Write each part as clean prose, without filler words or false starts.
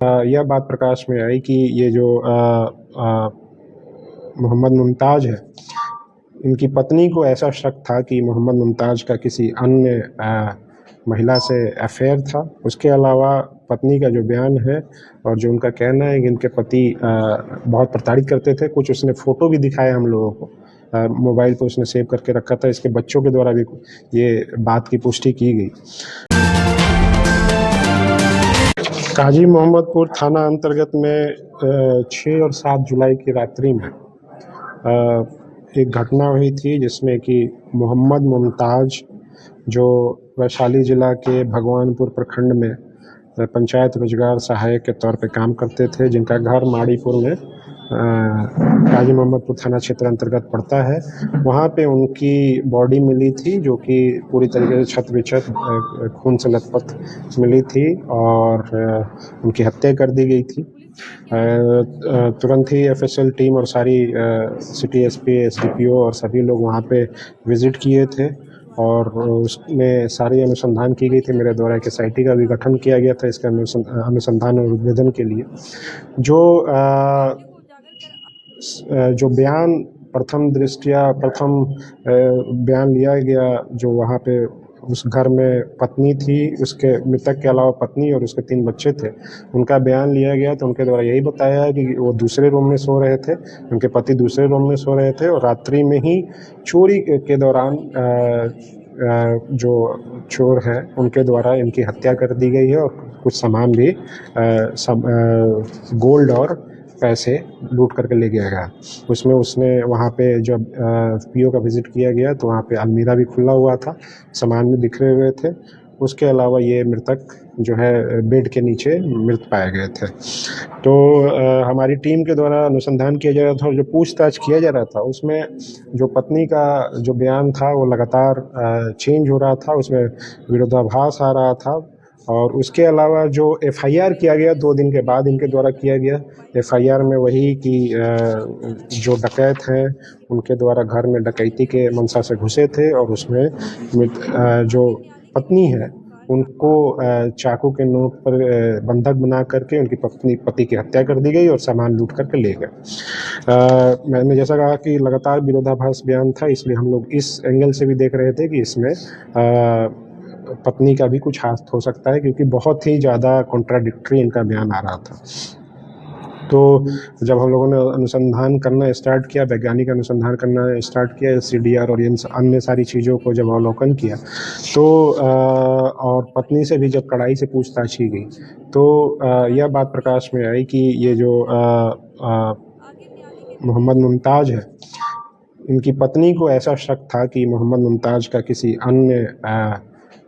यह बात प्रकाश में आई कि ये जो मोहम्मद मुमताज़ है, इनकी पत्नी को ऐसा शक था कि मोहम्मद मुमताज़ का किसी अन्य महिला से अफेयर था। उसके अलावा पत्नी का जो बयान है और जो उनका कहना है कि इनके पति बहुत प्रताड़ित करते थे। कुछ उसने फ़ोटो भी दिखाया हम लोगों को, मोबाइल पे उसने सेव करके रखा था। इसके बच्चों के द्वारा भी ये बात की पुष्टि की गई। काजी मोहम्मदपुर थाना अंतर्गत में 6 और 7 जुलाई की रात्रि में एक घटना हुई थी जिसमें कि मोहम्मद मुमताज़ जो वैशाली ज़िला के भगवानपुर प्रखंड में पंचायत रोजगार सहायक के तौर पे काम करते थे, जिनका घर माड़ीपुर में काजी मोहम्मदपुर थाना क्षेत्र अंतर्गत पड़ता है। वहाँ पे उनकी बॉडी मिली थी जो कि पूरी तरीके से छत विक्षत खून से लथपथ मिली थी और उनकी हत्या कर दी गई थी। तुरंत ही एफएसएल टीम और सारी सिटी एसपी, एसडीपीओ और सभी लोग वहाँ पे विज़िट किए थे और उसमें सारी अनुसंधान की गई थी। मेरे द्वारा एक एसआईटी का भी गठन किया गया था इसके अनुसंधान और उद्भेदन के लिए। जो बयान प्रथम बयान लिया गया, जो वहाँ पे उस घर में पत्नी थी, उसके मृतक के अलावा पत्नी और उसके 3 बच्चे थे, उनका बयान लिया गया। तो उनके द्वारा यही बताया है कि वो दूसरे रूम में सो रहे थे, उनके पति दूसरे रूम में सो रहे थे और रात्रि में ही चोरी के दौरान जो चोर हैं उनके द्वारा इनकी हत्या कर दी गई है और कुछ सामान भी गोल्ड और पैसे लूट करके ले गया गया। उसमें उसने वहाँ पे जब पीओ का विज़िट किया गया तो वहाँ पे अलमीरा भी खुला हुआ था, सामान भी बिखरे हुए थे। उसके अलावा ये मृतक जो है बेड के नीचे मृत पाए गए थे। तो हमारी टीम के द्वारा अनुसंधान किया जा रहा था और जो पूछताछ किया जा रहा था उसमें जो पत्नी का जो बयान था वो लगातार चेंज हो रहा था, उसमें विरोधाभास आ रहा था। और उसके अलावा जो एफआईआर किया गया 2 दिन के बाद इनके द्वारा किया गया, एफआईआर में वही कि जो डकैत हैं उनके द्वारा घर में डकैती के मंशा से घुसे थे और उसमें जो पत्नी है उनको चाकू के नोक पर बंधक बना करके उनकी पति की हत्या कर दी गई और सामान लूट करके ले गए। मैंने जैसा कहा कि लगातार विरोधाभास बयान था, इसलिए हम लोग इस एंगल से भी देख रहे थे कि इसमें पत्नी का भी कुछ हाथ हो सकता है, क्योंकि बहुत ही ज़्यादा कॉन्ट्राडिक्टरी इनका बयान आ रहा था। तो जब हम लोगों ने अनुसंधान करना स्टार्ट किया, वैज्ञानिक अनुसंधान करना स्टार्ट किया, सीडीआर और इन अन्य सारी चीज़ों को जब अवलोकन किया तो और पत्नी से भी जब कड़ाई से पूछताछ की गई तो यह बात प्रकाश में आई कि ये जो मोहम्मद मुमताज़ है, इनकी पत्नी को ऐसा शक था कि मोहम्मद मुमताज़ का किसी अन्य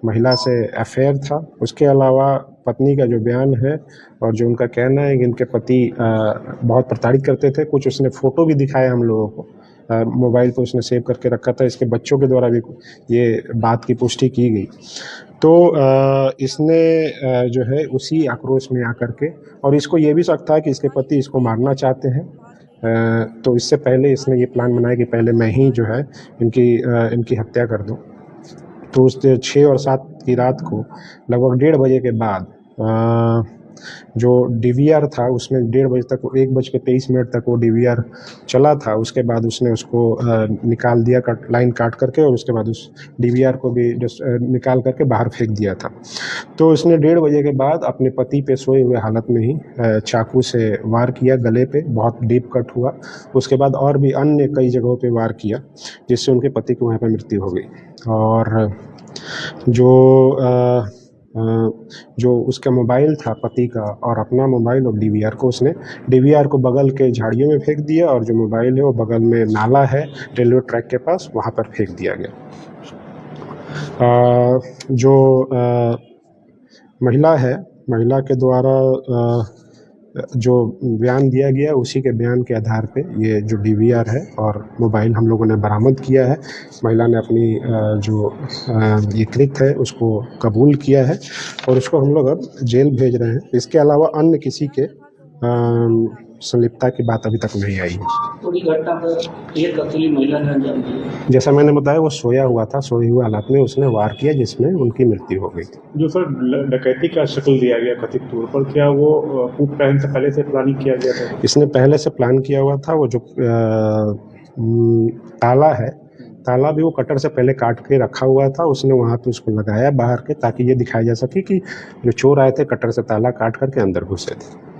महिला से अफेयर था। उसके अलावा पत्नी का जो बयान है और जो उनका कहना है कि इनके पति बहुत प्रताड़ित करते थे। कुछ उसने फ़ोटो भी दिखाया हम लोगों को, मोबाइल पे उसने सेव करके रखा था। इसके बच्चों के द्वारा भी ये बात की पुष्टि की गई। तो इसने जो है उसी आक्रोश में आकर के, और इसको ये भी शक था कि इसके पति इसको मारना चाहते हैं। तो इससे पहले इसने ये प्लान बनाया कि पहले मैं ही जो है इनकी हत्या कर दूं। तो उस 6 और 7 की रात को लगभग 1:30 बजे के बाद जो डीवीआर था उसमें 1:30 बजे तक, 1:23 तक वो डीवीआर चला था। उसके बाद उसने उसको निकाल दिया, लाइन काट करके, और उसके बाद उस डीवीआर को भी निकाल करके बाहर फेंक दिया था। तो उसने 1:30 बजे के बाद अपने पति पे सोए हुए हालत में ही चाकू से वार किया, गले पे बहुत डीप कट हुआ। उसके बाद और भी अन्य कई जगहों पे वार किया, जिससे उनके पति की वहाँ पर मृत्यु हो गई। और जो उसका मोबाइल था पति का, और अपना मोबाइल और डीवीआर को बगल के झाड़ियों में फेंक दिया, और जो मोबाइल है वो बगल में नाला है रेलवे ट्रैक के पास, वहाँ पर फेंक दिया गया। महिला के द्वारा जो बयान दिया गया उसी के बयान के आधार पे ये जो डीवीआर है और मोबाइल हम लोगों ने बरामद किया है। महिला ने अपनी ये कृत्य है उसको कबूल किया है और उसको हम लोग अब जेल भेज रहे हैं। इसके अलावा अन्य किसी के संलिप्तता की बात अभी तक नहीं आई है। पूरी घटना पर एक अकेली महिला ने अंजाम दिया। जैसा मैंने बताया, वो सोया हुआ था, सोए हुए हालात में उसने वार किया जिसमें उनकी मृत्यु हो गई। जो सर डकैती का शक्ल दिया गया कथित तौर पर, क्या वो पूर्व पहन से पहले से प्लानिंग किया गया था? इसने पहले से प्लान किया हुआ था। वो जो ताला है, ताला भी वो कटर से पहले काट के रखा हुआ था। उसने वहाँ पे उसको लगाया बाहर के, ताकि ये दिखाया जा सके कि जो चोर आए थे कटर से ताला काट करके अंदर घुसे थे।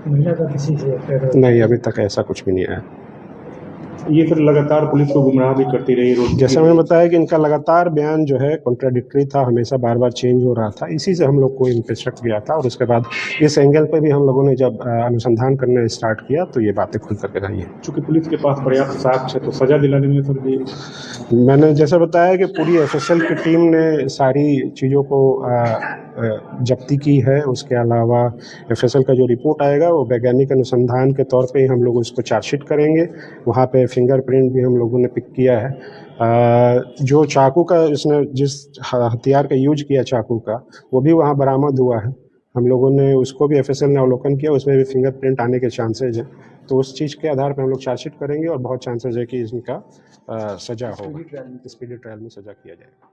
महिला का किसी से नहीं, अभी तक ऐसा कुछ भी नहीं आया। ये फिर लगातार पुलिस को गुमराह भी करती रही रोज। जैसे मैंने बताया कि इनका लगातार बयान जो है कॉन्ट्राडिक्टरी था, हमेशा बार बार चेंज हो रहा था। इसी से हम लोग को इन पे शक किया था, और उसके बाद इस एंगल पे भी हम लोगों ने जब अनुसंधान करने स्टार्ट किया तो ये बातें खुल करके आई हैं। चूंकि पुलिस के पास पर्याप्त साक्ष्य है तो सजा दिलाने में सर भी मैंने जैसे बताया कि पूरी एफएसएल की टीम ने सारी चीज़ों को जब्ती की है। उसके अलावा एफएसएल का जो रिपोर्ट आएगा वो वैज्ञानिक अनुसंधान के तौर पे हम लोग उसको चार्जशीट करेंगे। वहाँ पे फिंगरप्रिंट भी हम लोगों ने पिक किया है। जो चाकू का इसने जिस हथियार का यूज किया चाकू का, वो भी वहाँ बरामद हुआ है। हम लोगों ने उसको भी एफएसएल ने अवलोकन किया, उसमें भी फिंगरप्रिंट आने के चांसेज हैं। तो उस चीज़ के आधार पर हम लोग चार्जशीट करेंगे और बहुत चांसेज है कि इनका सजा होगा, स्पीडी ट्रायल में सजा किया जाएगा।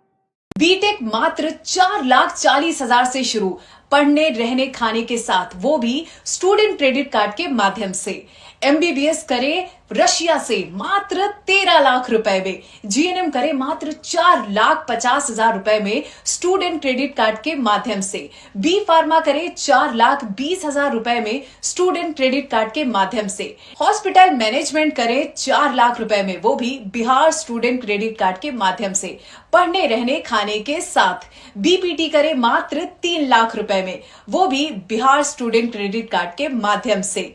बीटेक मात्र 4,40,000 से शुरू, पढ़ने रहने खाने के साथ, वो भी स्टूडेंट क्रेडिट कार्ड के माध्यम से। एमबीबीएस करे रशिया से मात्र 13 लाख रुपए में, जीएनएम करे मात्र 4,50,000 रुपए में स्टूडेंट क्रेडिट कार्ड के माध्यम से, बी फार्मा करे 4,20,000 रुपए में स्टूडेंट क्रेडिट कार्ड के माध्यम से, हॉस्पिटल मैनेजमेंट करे 4 लाख रुपए में, वो भी बिहार स्टूडेंट क्रेडिट कार्ड के माध्यम से, पढ़ने रहने खाने के साथ। बीपीटी करे मात्र 3 लाख रुपए में, वो भी बिहार स्टूडेंट क्रेडिट कार्ड के माध्यम से।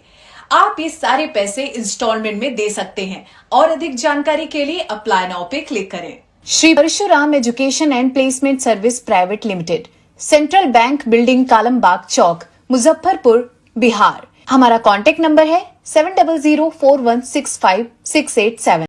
आप ये सारे पैसे इंस्टॉलमेंट में दे सकते हैं, और अधिक जानकारी के लिए अप्लाई नाउ पे क्लिक करें। Shri Parshuram education and placement service private limited, central bank building, Kalambagh Chowk, Muzaffarpur, Bihar. हमारा कॉन्टेक्ट नंबर है 7004165687।